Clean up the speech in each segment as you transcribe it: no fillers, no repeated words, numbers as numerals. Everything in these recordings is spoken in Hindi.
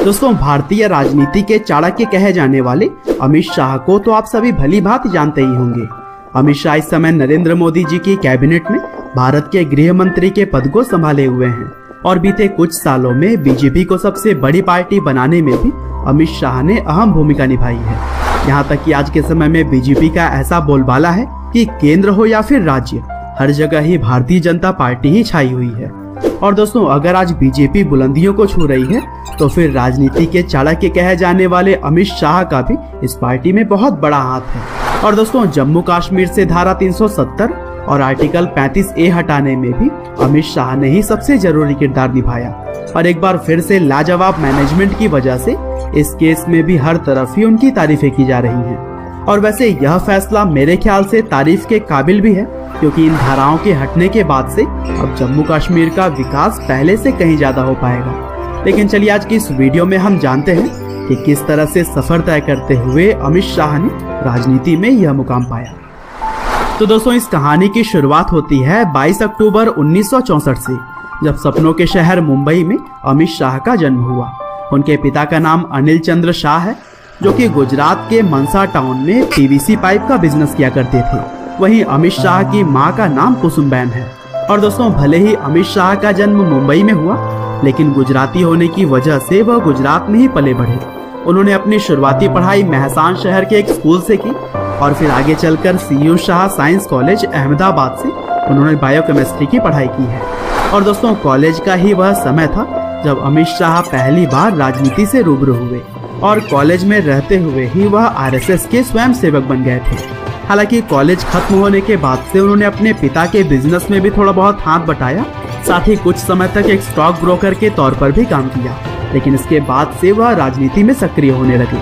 दोस्तों, भारतीय राजनीति के चाणक्य कहे जाने वाले अमित शाह को तो आप सभी भली भांति जानते ही होंगे। अमित शाह इस समय नरेंद्र मोदी जी की कैबिनेट में भारत के गृह मंत्री के पद को संभाले हुए हैं और बीते कुछ सालों में बीजेपी को सबसे बड़ी पार्टी बनाने में भी अमित शाह ने अहम भूमिका निभाई है। यहाँ तक कि आज के समय में बीजेपी का ऐसा बोलबाला है कि केंद्र हो या फिर राज्य, हर जगह ही भारतीय जनता पार्टी ही छाई हुई है। और दोस्तों, अगर आज बीजेपी बुलंदियों को छू रही है तो फिर राजनीति के चाणक्य कहे जाने वाले अमित शाह का भी इस पार्टी में बहुत बड़ा हाथ है। और दोस्तों, जम्मू कश्मीर से धारा 370 और आर्टिकल 35A हटाने में भी अमित शाह ने ही सबसे जरूरी किरदार निभाया। और एक बार फिर से लाजवाब मैनेजमेंट की वजह से इस केस में भी हर तरफ ही उनकी तारीफें की जा रही हैं। और वैसे यह फैसला मेरे ख्याल से तारीफ के काबिल भी है, क्योंकि इन धाराओं के हटने के बाद से अब जम्मू कश्मीर का विकास पहले से कहीं ज्यादा हो पाएगा। लेकिन चलिए आज की इस वीडियो में हम जानते हैं कि किस तरह से सफर तय करते हुए अमित शाह ने राजनीति में यह मुकाम पाया। तो दोस्तों, इस कहानी की शुरुआत होती है 22 अक्टूबर 1964 से, जब सपनों के शहर मुंबई में अमित शाह का जन्म हुआ। उनके पिता का नाम अनिल चंद्र शाह है, जो कि गुजरात के मनसा टाउन में पीवीसी पाइप का बिजनेस किया करते थे। वहीं अमित शाह की मां का नाम कुसुमबेन है। और दोस्तों, भले ही अमित शाह का जन्म मुंबई में हुआ, लेकिन गुजराती होने की वजह से वह गुजरात में ही पले बढ़े। उन्होंने अपनी शुरुआती पढ़ाई मेहसान शहर के एक स्कूल से की और फिर आगे चलकर CU Shah science college Ahmedabad से उन्होंने बायोकेमिस्ट्री की पढ़ाई की है। और दोस्तों, कॉलेज का ही वह समय था जब अमित शाह पहली बार राजनीति से रूबरू हुए और कॉलेज में रहते हुए ही वह आरएसएस के स्वयंसेवक बन गए थे। हालांकि कॉलेज खत्म होने के बाद से उन्होंने अपने पिता के बिजनेस में भी थोड़ा बहुत हाथ बटाया, साथ ही कुछ समय तक एक स्टॉक ब्रोकर के तौर पर भी काम किया। लेकिन इसके बाद से वह राजनीति में सक्रिय होने लगे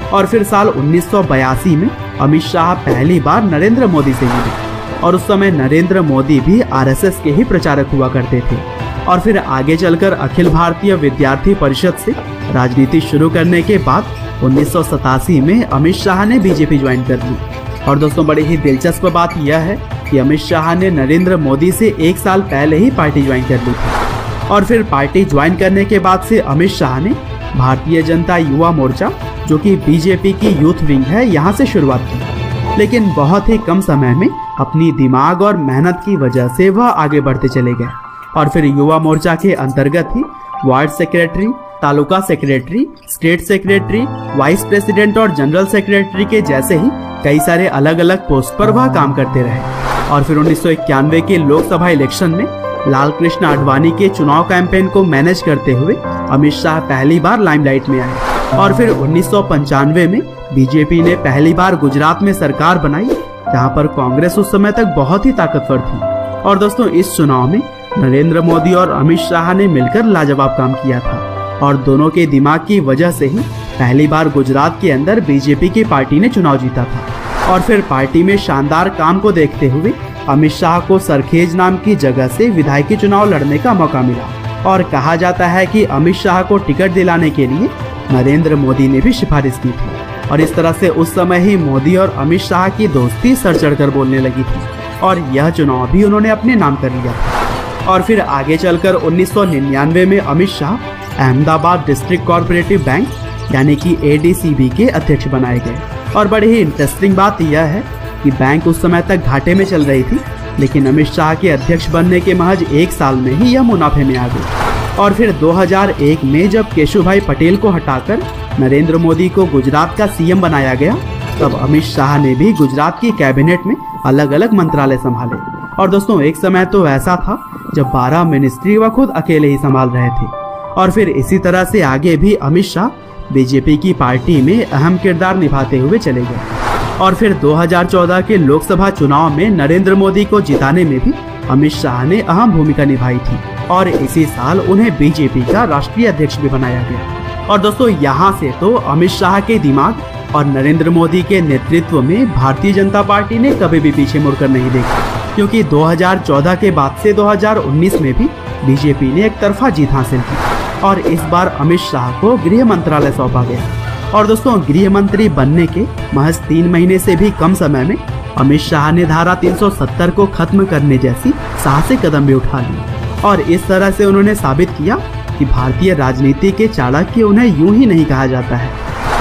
और फिर साल 1982 में अमित शाह पहली बार नरेंद्र मोदी से मिले और उस समय नरेंद्र मोदी भी आरएसएस के ही प्रचारक हुआ करते थे। और फिर आगे चलकर अखिल भारतीय विद्यार्थी परिषद से राजनीति शुरू करने के बाद 1987 में अमित शाह ने बीजेपी ज्वाइन कर ली। और दोस्तों, बड़ी ही दिलचस्प बात यह है कि अमित शाह ने नरेंद्र मोदी से 1 साल पहले ही पार्टी ज्वाइन कर ली थी। और फिर पार्टी ज्वाइन करने के बाद से अमित शाह ने भारतीय जनता युवा मोर्चा, जो कि बीजेपी की यूथ विंग है, यहाँ से शुरुआत की। लेकिन बहुत ही कम समय में अपनी दिमाग और मेहनत की वजह से वह आगे बढ़ते चले गए और फिर युवा मोर्चा के अंतर्गत ही ward secretary, taluka secretary, state secretary, vice president और जनरल सेक्रेटरी के जैसे ही कई सारे अलग अलग पोस्ट पर वह काम करते रहे। और फिर 1991 के लोकसभा इलेक्शन में लाल कृष्ण आडवाणी के चुनाव कैंपेन को मैनेज करते हुए अमित शाह पहली बार लाइमलाइट में आए। और फिर 1995 में बीजेपी ने पहली बार गुजरात में सरकार बनाई, जहां पर कांग्रेस उस समय तक बहुत ही ताकतवर थी। और दोस्तों, इस चुनाव में नरेंद्र मोदी और अमित शाह ने मिलकर लाजवाब काम किया था और दोनों के दिमाग की वजह से ही पहली बार गुजरात के अंदर बीजेपी की पार्टी ने चुनाव जीता था। और फिर पार्टी में शानदार काम को देखते हुए अमित शाह को सरखेज नाम की जगह से विधायकी चुनाव लड़ने का मौका मिला। और कहा जाता है कि अमित शाह को टिकट दिलाने के लिए नरेंद्र मोदी ने भी सिफारिश की थी। और इस तरह से उस समय ही मोदी और अमित शाह की दोस्ती सर चढ़कर बोलने लगी थी और यह चुनाव भी उन्होंने अपने नाम कर लिया था। और फिर आगे चलकर 1999 में Amit Shah Ahmedabad district cooperative bank यानी कि ADCB के अध्यक्ष बनाए गए। और बड़ी ही इंटरेस्टिंग बात यह है कि बैंक उस समय तक घाटे में चल रही थी, लेकिन अमित शाह के अध्यक्ष बनने के महज 1 साल में ही यह मुनाफे में आ गई। और फिर 2001 में जब केशुभाई पटेल को हटाकर नरेंद्र मोदी को गुजरात का CM बनाया गया, तब अमित शाह ने भी गुजरात की कैबिनेट में अलग अलग मंत्रालय संभाले। और दोस्तों, एक समय तो ऐसा था जब 12 मिनिस्ट्री वह खुद अकेले ही संभाल रहे थे। और फिर इसी तरह से आगे भी अमित शाह बीजेपी की पार्टी में अहम किरदार निभाते हुए चले गए। और फिर 2014 के लोकसभा चुनाव में नरेंद्र मोदी को जिताने में भी अमित शाह ने अहम भूमिका निभाई थी और इसी साल उन्हें बीजेपी का राष्ट्रीय अध्यक्ष भी बनाया गया। और दोस्तों, यहाँ से तो अमित शाह के दिमाग और नरेंद्र मोदी के नेतृत्व में भारतीय जनता पार्टी ने कभी भी पीछे मुड़कर नहीं देखा, क्योंकि 2014 के बाद से 2019 में भी बीजेपी ने एक तरफा जीत हासिल की और इस बार अमित शाह को गृह मंत्रालय सौंपा गया। और दोस्तों, गृह मंत्री बनने के महज 3 महीने से भी कम समय में अमित शाह ने धारा 370 को खत्म करने जैसी साहसिक कदम भी उठा ली और इस तरह से उन्होंने साबित किया कि भारतीय राजनीति के चाणक्य उन्हें यूं ही नहीं कहा जाता है।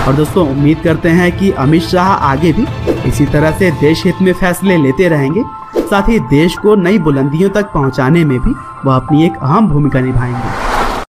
और दोस्तों, उम्मीद करते हैं कि अमित शाह आगे भी इसी तरह से देश हित में फैसले लेते रहेंगे, साथ ही देश को नई बुलंदियों तक पहुंचाने में भी वह अपनी एक अहम भूमिका निभाएंगे।